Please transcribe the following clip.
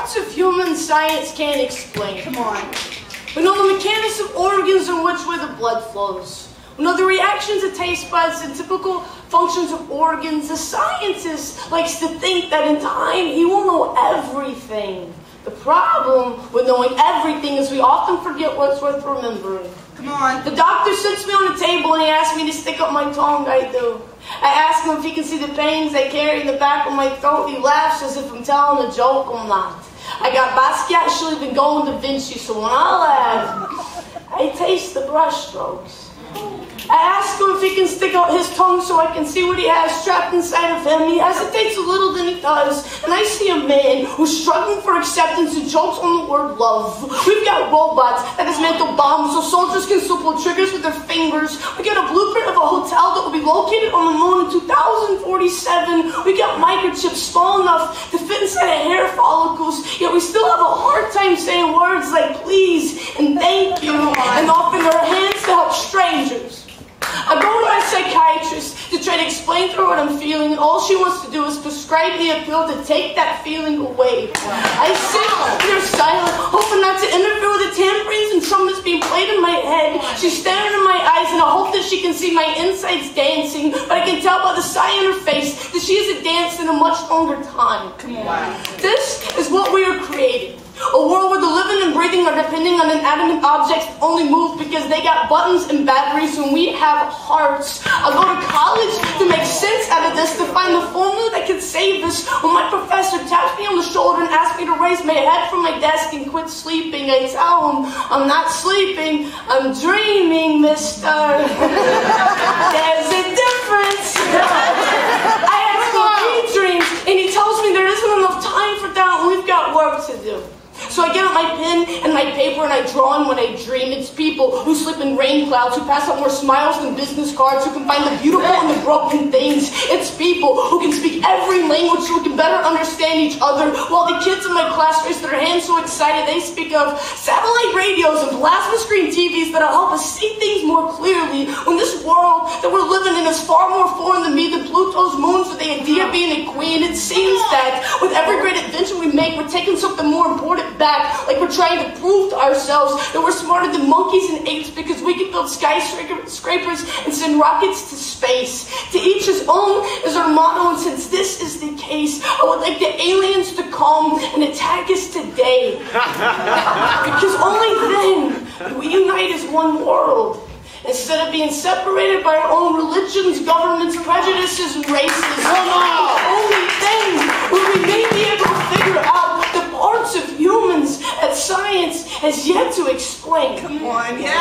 parts of human science can't explain. Come on. We know the mechanics of organs and which way the blood flows. We know the reactions of taste buds and typical functions of organs. The scientist likes to think that in time he will know everything. The problem with knowing everything is we often forget what's worth remembering. Come on. The doctor sits me on the table and he asks me to stick up my tongue. I do. I ask him if he can see the pains I carry in the back of my throat. He laughs as if I'm telling a joke. I'm not. I got Basquiat, actually been going Da Vinci, so when I laugh, I taste the brush strokes. I ask him if he can stick out his tongue so I can see what he has trapped inside of him. He hesitates a little, then he does. And I see a man who's struggling for acceptance and jokes on the word love. We've got robots that has mental bombs so soldiers can still pull triggers with their fingers. We got a blueprint of a hotel that will be located on the moon in 2047. We got microchips small enough to fit inside of hair follicles. Yet we still have a hard time saying words like please and thank you and offering our hands to help strangers. I go to my psychiatrist to try to explain to her what I'm feeling, and all she wants to do is prescribe me a pill to take that feeling away. I sit there silent, hoping not to interfere with the tambourines and trumpets being played in my head. She's staring in my eyes, and I hope that she can see my insides dancing, but I can tell by the sigh in her face that she hasn't danced in a much longer time. Come on. This is what we are creating. A world where the living and breathing are depending on inanimate objects that only move because they got buttons and batteries when we have hearts. I go to college to make sense out of this, to find the formula that can save us. When my professor taps me on the shoulder and asks me to raise my head from my desk and quit sleeping, I tell him, I'm not sleeping, I'm dreaming, mister. There's a difference. I ask him if he dreams, and he tells me there isn't enough time for that and we've got work to do. So I get out my pen and my paper and I draw in when I dream. It's people who sleep in rain clouds, who pass out more smiles than business cards, who can find the beautiful and the broken things. It's people who can speak every language so we can better understand each other. While the kids in my class raise their hands so excited, they speak of satellite radios and plasma screen TVs that'll help us see things more clearly. When this world that we're living in is far more foreign to me than Pluto's moons with the idea of being a queen, it seems that with every great adventure we make, we're taking something more important back, like we're trying to prove to ourselves that we're smarter than monkeys and apes because we can build skyscrapers and send rockets to space. To each his own is our motto, and since this is the case, I would like the aliens to come and attack us today. Because only then do we unite as one world. Instead of being separated by our own religions, governments, prejudices, and races. Only then will we may be able to figure out the parts of humans that science has yet to explain. Come on, yeah.